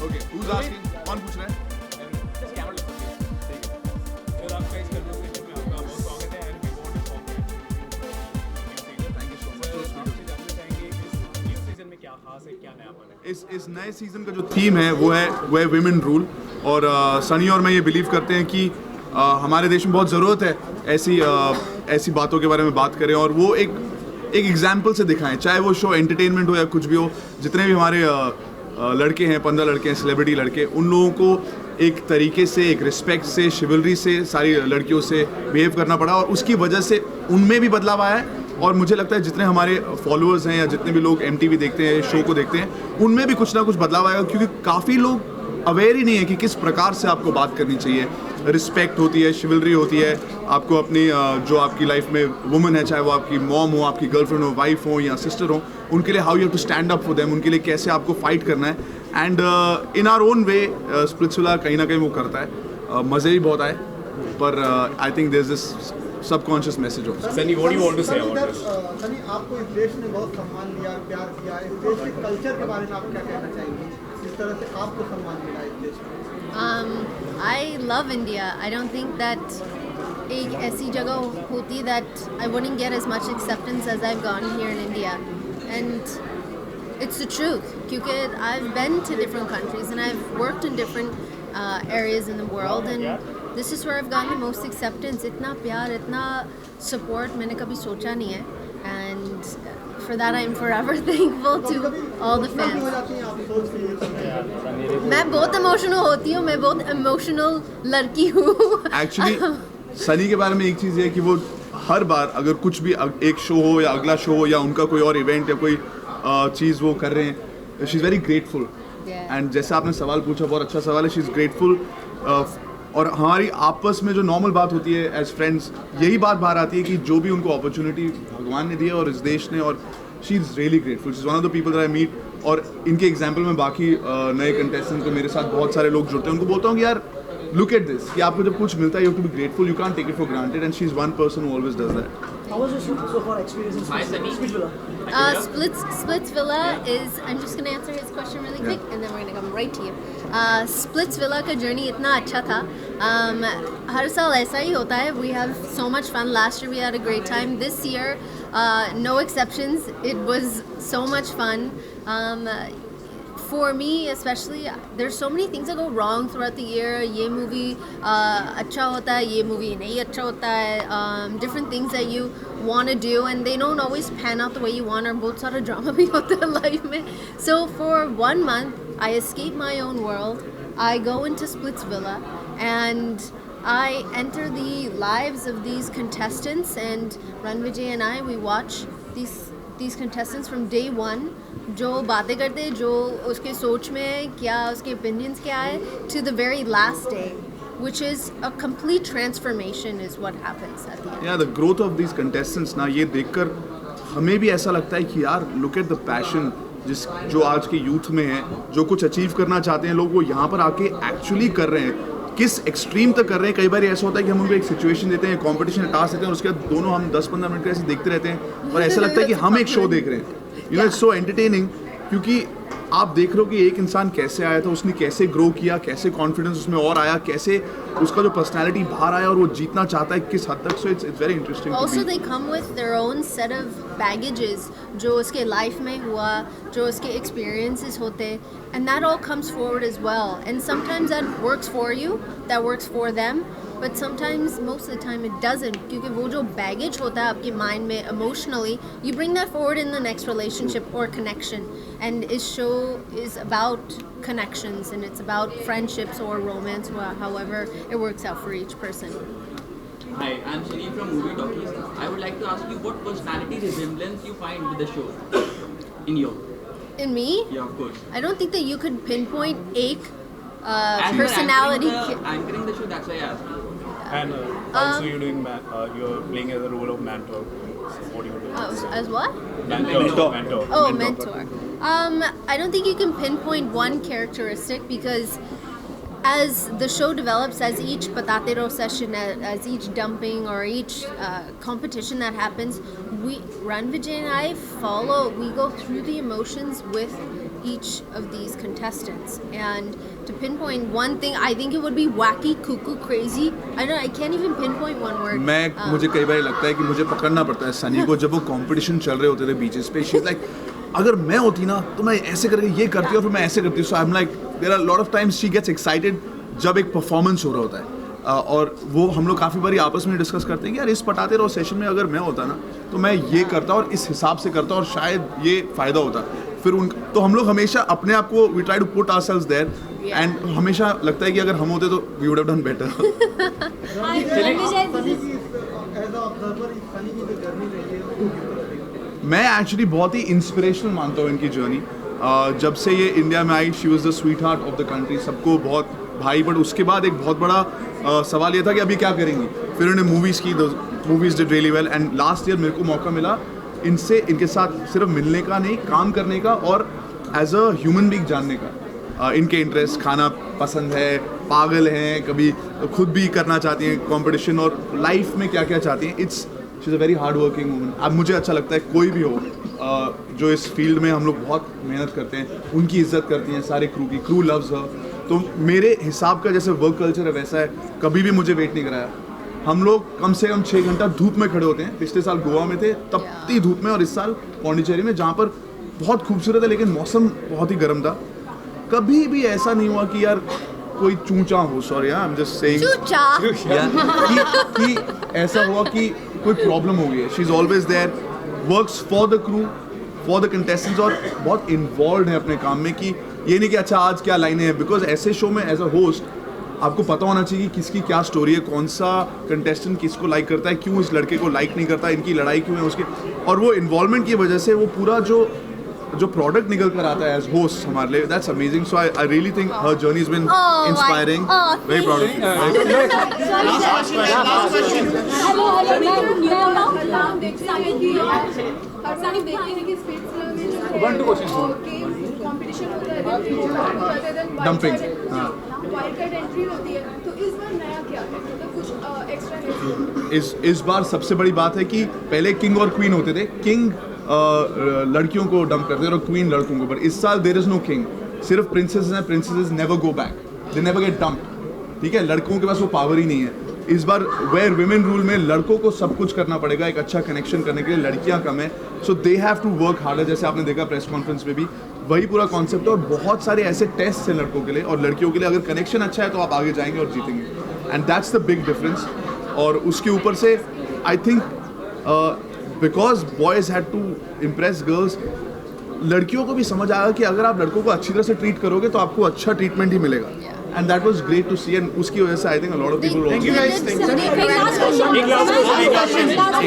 Okay, who's asking? कौन पूछ रहा है? Just camera look okay. ठीक है. फिर आपका इस conversation में आपका बहुत स्वागत है and we want to congratulate you. Thank you so much. Sir, आपसे जानना चाहेंगे इस न्यू सीजन में क्या खास है, क्या नयापन है? इस नए सीजन का जो थीम है वो है विमेन रूल और सनी और मैं ये बिलीव करते हैं कि हमारे देश में बहुत ज़रूरत है ऐसी बातों के बारे में बात करें और वो एक एग्जाम्पल से दिखाएं, चाहे वो शो एंटरटेनमेंट हो या कुछ भी हो। जितने भी हमारे लड़के हैं, 15 लड़के हैं, सेलिब्रिटी लड़के, उन लोगों को एक तरीके से, एक रिस्पेक्ट से, शिवलरी से सारी लड़कियों से बिहेव करना पड़ा और उसकी वजह से उनमें भी बदलाव आया है। और मुझे लगता है जितने हमारे फॉलोअर्स हैं या जितने भी लोग MTV देखते हैं, शो को देखते हैं, उनमें भी कुछ ना कुछ बदलाव आएगा, क्योंकि काफ़ी लोग अवेयर ही नहीं है कि किस प्रकार से आपको बात करनी चाहिए। रिस्पेक्ट होती है, शिवलरी होती है, आपको अपनी जो आपकी लाइफ में वुमन है, चाहे वो आपकी मॉम हो, आपकी गर्लफ्रेंड हो, वाइफ हो या सिस्टर हो, उनके लिए how you have to stand up for them, उनके लिए कैसे आपको फाइट करना है। And in our own way Splitsvilla कहीं ना कहीं वो करता है। मज़े भी बहुत आए, पर I think there is this subconscious message of Sunny, what do you want to say about this? Sunny, आपको इस देश ने बहुत सम्मान दिया, प्यार किया। इस देश के कल्चर के बारे में आप क्या कहना चाहेंगे? जिस तरह से आपको सम्मान मिला इस देश में। I love India. I don't think that एक ऐसी जगह होती that I wouldn't get as much acceptance as I've gotten here in India, and it's the truth. क्योंकि I've been to different countries and I've worked in different areas in the world, and this is where I've gotten the most acceptance. इतना प्यार, इतना support मैंने कभी सोचा नहीं है, and for that I'm forever thankful to all the हो fans. जाती हैं आप सोच के? मैं बहुत इमोशनल होती हूँ, मैं बहुत इमोशनल लड़की हूँ। एक्चुअली सनी के बारे में एक चीज़ है कि वो हर बार अगर कुछ भी एक शो हो या अगला शो हो या उनका कोई और इवेंट या कोई चीज़ वो कर रहे हैं, she is very grateful. Yeah. And जैसा आपने सवाल पूछा, बहुत अच्छा सवाल है, शी इज़ ग्रेटफुल। और हमारी आपस में जो नॉर्मल बात होती है एज फ्रेंड्स, यही बात बाहर आती है कि जो भी उनको अपॉर्चुनिटी भगवान ने दी है और इस देश ने, और she is really grateful. She is one of the people that I meet. और इनके एग्जाम्पल में बाकी नए कंटेस्टेंट को मेरे साथ बहुत सारे लोग जुड़ते हैं, उनको बोलता हूँ कि यार लुक एट दिस, कि आपको जब कुछ मिलता है you have to be grateful, you can't take it for granted, and she is one person who always does that. How was your so far experience in Spitsvilla? Splitsvilla is, I'm just going to answer his question really quick and then we're going to come right to you. Splitsvilla का journey इतना अच्छा था। हर साल ऐसा ही होता है। We have so much fun. Last year we had a great time. This year, no exceptions. It was so much fun. For me especially, there's so many things that go wrong throughout the year. ये movie अच्छा होता है, ये movie नहीं अच्छा होता है, different things that you want to do and they don't always pan out the way you want, और बहुत सारा drama भी होता है life में. So for 1 month, I escape my own world. I go into Splitsvilla and I enter the lives of these contestants, and Ranvijay and I, we watch these contestants from day one, जो बातें करते हैं, जो उसके सोच में है, क्या उसके opinions क्या है, to the very last day, which is a complete transformation is what happens at the end. Yeah, the growth of these contestants ना, ये देखकर हमें भी ऐसा लगता है कि यार look at the passion जो आज के यूथ में है, जो कुछ अचीव करना चाहते हैं लोग, वो यहाँ पर आके एक्चुअली कर रहे हैं। किस एक्सट्रीम तक कर रहे हैं। कई बार ऐसा होता है कि हम उनको एक सिचुएशन देते हैं, कंपटीशन टास्क देते हैं और उसके बाद दोनों हम 10-15 मिनट का ऐसे देखते रहते हैं और ऐसा लगता है कि हम एक शो देख रहे हैं। You know, it's so entertaining, क्योंकि आप देख रहे हो कि एक इंसान कैसे आया था, उसने कैसे ग्रो किया, कैसे कॉन्फिडेंस उसमें और आया, कैसे उसका जो पर्सनालिटी बाहर आया और वो जीतना चाहता है किस हद तक। So it's very interesting. Also they come with their own set of baggages, जो उसके लाइफ में हुआ, जो उसके experiences होते, and that all comes forward as well. And sometimes that works for you, that works for them, but sometimes, most of the time, it doesn't. क्योंकि वो जो baggage होता है आपके mind में emotionally, you bring that forward in the next relationship or connection. And this show is about connections, and it's about friendships or romance, however it works out for each person. Hi, I'm Sunil from Movie Talkies. I would like to ask you what personality resemblance you find with the show in you. In me? Yeah, of course. I don't think that you could pinpoint a As you're personality. anchoring the show, that's why I asked you. And also you're doing you're playing as a role of mentor. So what do you do? As what? Mentor. Oh, mentor. I don't think you can pinpoint one characteristic, because as the show develops, as each patate ro session, as each dumping or each competition that happens, Ranvijay and I we go through the emotions with each of these contestants. And to pinpoint one thing, I think it would be wacky, cuckoo, crazy. I can't even pinpoint one word. मुझे कई बार लगता है कि मुझे पकड़ना पड़ता है सनी को जब वो कंपटीशन चल रहे होते थे बीचेस पे. शी इज लाइक अगर मैं होती ना तो मैं ऐसे करके ये करती और फिर मैं ऐसे करती. So I am like there are lot of times she gets excited जब एक परफॉर्मेंस हो रहा होता है. और वो हम लोग काफ़ी बारी आपस में डिस्कस करते हैं कि यार इस पटाते रहो सेशन में अगर मैं होता ना तो मैं ये करता और इस हिसाब से करता और शायद ये फ़ायदा होता. फिर उन तो हम लोग हमेशा अपने आप को we try to put ourselves there and हमेशा लगता है कि अगर हम होते तो we would have done better. मैं एक्चुअली बहुत ही इंस्पिरेशनल मानता हूँ इनकी जर्नी. जब से ये इंडिया में आई she was the sweetheart of the country. सबको बहुत भाई. बट उसके बाद एक बहुत बड़ा सवाल ये था कि अभी क्या करेंगी. फिर उन्होंने मूवीज़ की. Movies did really well and last year मेरे को मौका मिला इनके साथ सिर्फ मिलने का नहीं काम करने का और एज अ ह्यूमन बीइंग जानने का. इनके इंटरेस्ट खाना पसंद है, पागल हैं, कभी खुद भी करना चाहती हैं कंपटीशन और लाइफ में क्या क्या चाहती हैं. She is a very hard working woman. अब मुझे अच्छा लगता है कोई भी हो जो इस फील्ड में हम लोग बहुत मेहनत करते हैं उनकी इज्जत करती हैं सारे क्रू लव्स हर. तो मेरे हिसाब का जैसे वर्क कल्चर है वैसा है. कभी भी मुझे वेट नहीं कराया. हम लोग कम से कम 6 घंटा धूप में खड़े होते हैं. पिछले साल गोवा में थे तपती धूप में और इस साल पौंडीचेरी में जहाँ पर बहुत खूबसूरत है लेकिन मौसम बहुत ही गर्म था. कभी भी ऐसा नहीं हुआ कि यार कोई चूचा हो. Sorry I am just saying कि ऐसा हुआ कि कोई प्रॉब्लम हो गई है. She is always there, works for the crew, for the contestants और बहुत इन्वॉल्व है अपने काम में. कि ये नहीं कि अच्छा आज क्या लाइनें हैं. बिकॉज ऐसे शो में एज अ होस्ट आपको पता होना चाहिए कि किसकी क्या स्टोरी है, कौन सा कंटेस्टेंट किसको लाइक करता है, क्यों इस लड़के को लाइक नहीं करता, इनकी लड़ाई क्यों है उसके. और वो इन्वॉल्वमेंट की वजह से वो पूरा जो प्रोडक्ट निकल कर आता है एज होस्ट हमारे लिए. That's amazing. So I really think her journey has been inspiring. Very proud of you. Dumping इस बार सबसे बड़ी बात है कि पहले किंग और क्वीन होते थे. किंग लड़कियों को डंप करते थे और क्वीन लड़कों को. पर इस साल देयर इज नो किंग. सिर्फ प्रिंसेस हैं. Princess never go back, they never get dump. ठीक है, लड़कों के पास वो पावर ही नहीं है. इस बार वेयर विमेन रूल में लड़कों को सब कुछ करना पड़ेगा एक अच्छा कनेक्शन करने के लिए. लड़कियां कम है so they have to work harder. जैसे आपने देखा प्रेस कॉन्फ्रेंस में भी वही पूरा कॉन्सेप्ट है. और बहुत सारे ऐसे टेस्ट हैं लड़कों के लिए और लड़कियों के लिए. अगर कनेक्शन अच्छा है तो आप आगे जाएंगे और जीतेंगे. And that's the big difference. और उसके ऊपर से I think because boys had to impress girls, लड़कियों को भी समझ आया कि अगर आप लड़कों को अच्छी तरह से ट्रीट करोगे तो आपको अच्छा ट्रीटमेंट ही मिलेगा. And that was great to see. And उसकी वजह से I think a lot of people Thank you guys.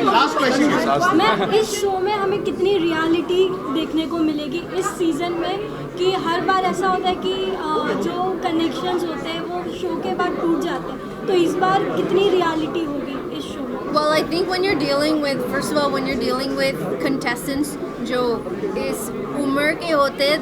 Last question. मैं इस शो में हमें कितनी रियलिटी देखने को मिलेगी इस सीजन में कि हर बार ऐसा होता है कि जो कनेक्शंस होते हैं वो शो के बाद टूट जाते हैं. तो इस बार कितनी रियलिटी होगी इस शो में? Well, I think when you're dealing with, first of all, when you're dealing with contestants जो इस उम्र के होते हैं,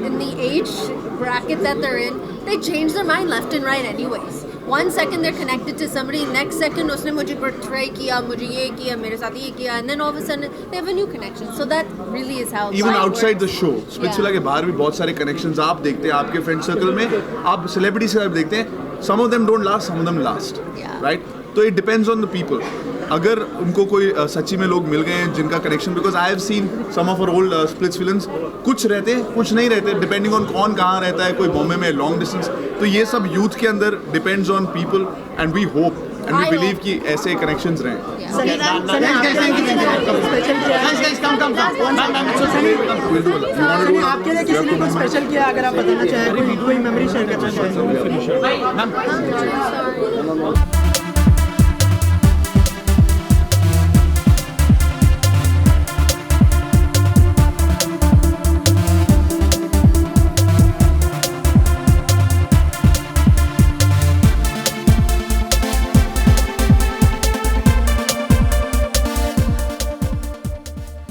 in the age bracket that they're in, they change their mind left and right anyways. 1 second they're connected to somebody, next second उसने मुझे portray किया, मुझे ये किया, मेरे साथ ये किया, and then all of a sudden they have a new connection. So that really is how Even life outside the works. show, Splitsvilla के बाहर भी बहुत सारे कनेक्शंस आप देखते हैं आपके फ्रेंड सर्कल में. आप सेलिब्रिटी से देखते हैं, some of them don't last, some of them last. Yeah. Right? तो it depends on the people. अगर उनको कोई सच्ची में लोग मिल गए हैं जिनका connection, because I have seen some of our old Splitsvillans, कुछ रहते हैं कुछ नहीं रहते, डिपेंडिंग ऑन कौन कहाँ रहता है. कोई बॉम्बे में लॉन्ग डिस्टेंस. तो ये सब यूथ के अंदर depends on people and we hope and we believe कि ऐसे कनेक्शंस रहें. आपके लिए किसी ने कुछ स्पेशल किया अगर आप बताना चाहें, कोई वीडियो मेमोरी शेयर करना चाहें?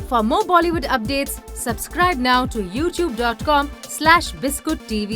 For more Bollywood updates, subscribe now to youtube.com/biscuittv.